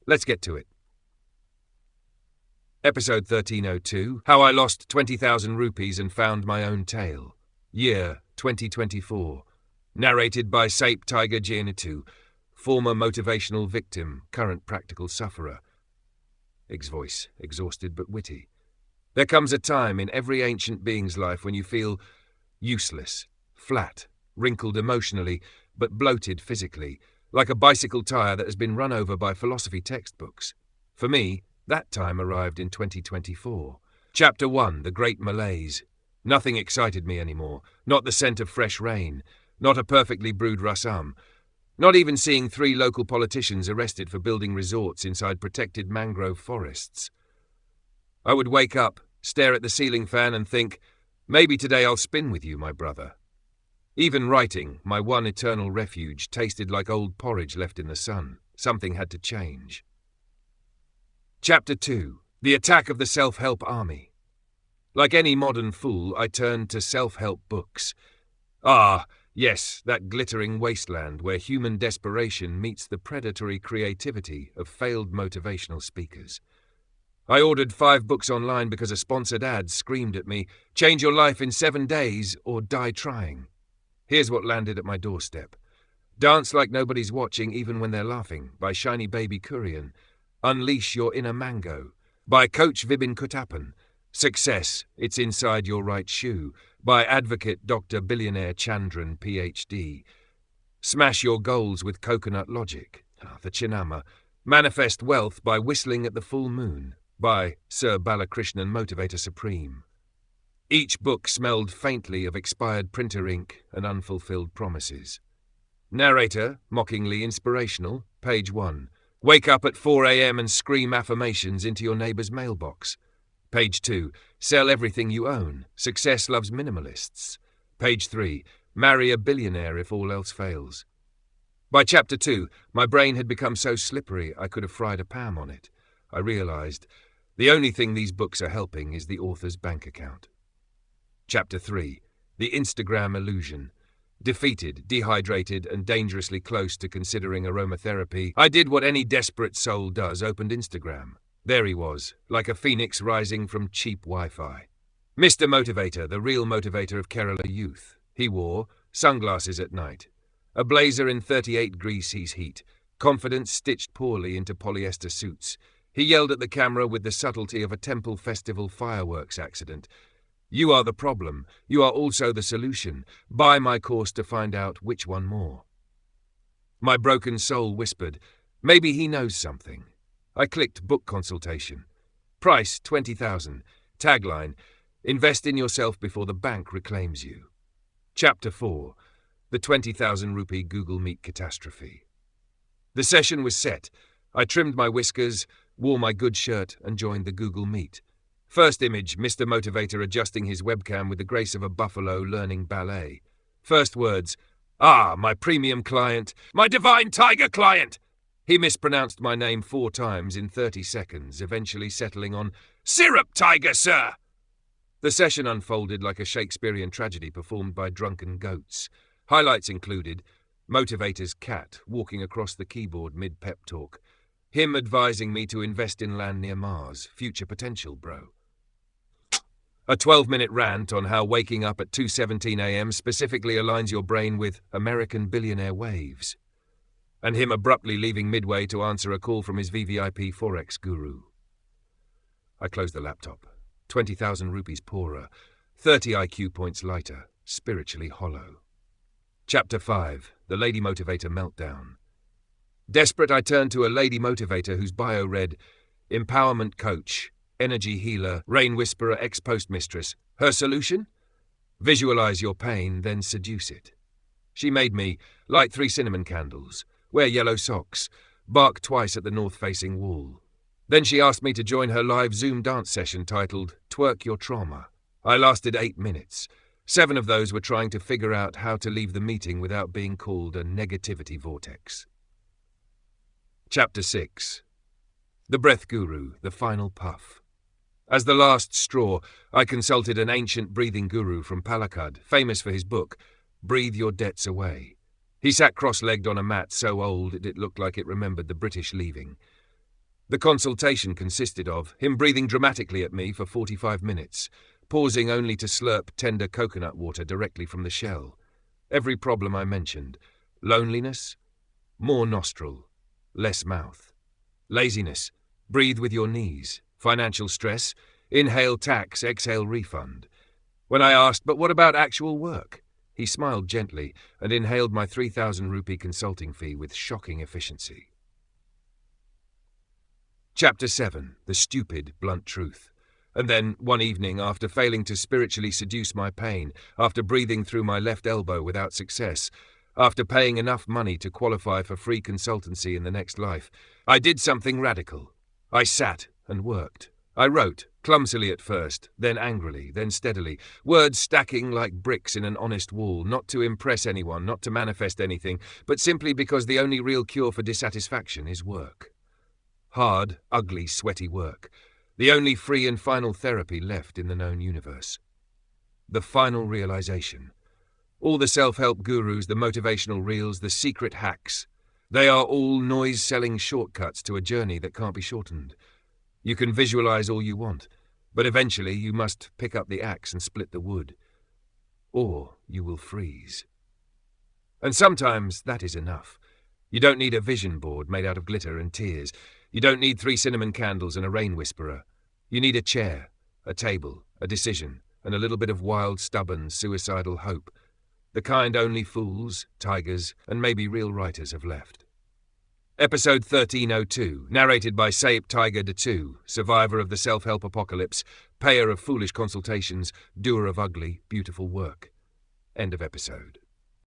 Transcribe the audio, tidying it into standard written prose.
Let's get to it. Episode 1302, How I Lost 20,000 Rupees and Found My Own Tail. Year 2024. Narrated by Sape Tiger Gianitu, former motivational victim, current practical sufferer. Ig's voice, exhausted but witty. There comes a time in every ancient being's life when you feel useless, flat, wrinkled emotionally, but bloated physically, like a bicycle tire that has been run over by philosophy textbooks. For me, that time arrived in 2024. Chapter 1, The Great Malaise. Nothing excited me anymore, not the scent of fresh rain, not a perfectly brewed rasam, not even seeing 3 local politicians arrested for building resorts inside protected mangrove forests. I would wake up, stare at the ceiling fan and think, maybe today I'll spin with you, my brother. Even writing, my one eternal refuge, tasted like old porridge left in the sun. Something had to change. Chapter 2, The Attack of the Self-Help Army. Like any modern fool, I turned to self-help books. Ah, yes, that glittering wasteland where human desperation meets the predatory creativity of failed motivational speakers. I ordered 5 books online because a sponsored ad screamed at me, change your life in 7 days or die trying. Here's what landed at my doorstep. Dance Like Nobody's Watching Even When They're Laughing by Shiny Baby Kurian. Unleash Your Inner Mango by Coach Vibin Kuttappan. Success, It's Inside Your Right Shoe by Advocate Dr. Billionaire Chandran, PhD. Smash Your Goals with Coconut Logic, the Chinnama. Manifest Wealth by Whistling at the Full Moon by Sir Balakrishnan Motivator Supreme. Each book smelled faintly of expired printer ink and unfulfilled promises. Narrator, mockingly inspirational, page 1. Wake up at 4 a.m. and scream affirmations into your neighbor's mailbox. Page 2. Sell everything you own. Success loves minimalists. Page 3. Marry a billionaire if all else fails. By chapter 2, my brain had become so slippery I could have fried a Pam on it. I realized the only thing these books are helping is the author's bank account. Chapter 3. The Instagram Illusion. Defeated, dehydrated, and dangerously close to considering aromatherapy, I did what any desperate soul does, opened Instagram. There he was, like a phoenix rising from cheap Wi-Fi. Mr. Motivator, the real motivator of Kerala youth. He wore sunglasses at night, a blazer in 38 degrees heat, confidence stitched poorly into polyester suits. He yelled at the camera with the subtlety of a temple festival fireworks accident. You are the problem. You are also the solution. Buy my course to find out which one more. My broken soul whispered, maybe he knows something. I clicked book consultation. Price, 20,000. Tagline, invest in yourself before the bank reclaims you. Chapter 4, The 20,000 Rupee Google Meet Catastrophe. The session was set. I trimmed my whiskers, wore my good shirt, and joined the Google Meet. First image, Mr. Motivator adjusting his webcam with the grace of a buffalo learning ballet. First words, my premium client, my divine tiger client. He mispronounced my name 4 times in 30 seconds, eventually settling on, Syrup Tiger, sir! The session unfolded like a Shakespearean tragedy performed by drunken goats. Highlights included Motivator's cat walking across the keyboard mid-pep talk, him advising me to invest in land near Mars, future potential, bro. A 12-minute rant on how waking up at 2:17 a.m. specifically aligns your brain with American billionaire waves. And him abruptly leaving midway to answer a call from his VVIP Forex guru. I closed the laptop. 20,000 rupees poorer, 30 IQ points lighter, spiritually hollow. Chapter 5, The Lady Motivator Meltdown. Desperate, I turned to a lady motivator whose bio read, Empowerment Coach, Energy Healer, Rain Whisperer, Ex-Postmistress. Her solution? Visualize your pain, then seduce it. She made me light 3 cinnamon candles, wear yellow socks, bark twice at the north-facing wall. Then she asked me to join her live Zoom dance session titled Twerk Your Trauma. I lasted 8 minutes. 7 of those were trying to figure out how to leave the meeting without being called a negativity vortex. Chapter 6. The Breath Guru, The Final Puff. As the last straw, I consulted an ancient breathing guru from Palakkad, famous for his book, Breathe Your Debts Away. He sat cross-legged on a mat so old it looked like it remembered the British leaving. The consultation consisted of him breathing dramatically at me for 45 minutes, pausing only to slurp tender coconut water directly from the shell. Every problem I mentioned: loneliness, more nostril, less mouth; laziness, breathe with your knees; financial stress, inhale tax, exhale refund. When I asked, but what about actual work? He smiled gently and inhaled my 3,000 rupee consulting fee with shocking efficiency. Chapter 7. The Stupid, Blunt Truth. And then, one evening, after failing to spiritually seduce my pain, after breathing through my left elbow without success, after paying enough money to qualify for free consultancy in the next life, I did something radical. I sat and worked. I wrote, clumsily at first, then angrily, then steadily, words stacking like bricks in an honest wall, not to impress anyone, not to manifest anything, but simply because the only real cure for dissatisfaction is work. Hard, ugly, sweaty work. The only free and final therapy left in the known universe. The final realization. All the self-help gurus, the motivational reels, the secret hacks, they are all noise-selling shortcuts to a journey that can't be shortened. You can visualize all you want, but eventually you must pick up the axe and split the wood, or you will freeze. And sometimes that is enough. You don't need a vision board made out of glitter and tears. You don't need 3 cinnamon candles and a rain whisperer. You need a chair, a table, a decision, and a little bit of wild, stubborn, suicidal hope. The kind only fools, tigers, and maybe real writers have left. Episode 1302, narrated by Saip Tiger Datu, survivor of the self-help apocalypse, payer of foolish consultations, doer of ugly, beautiful work. End of episode.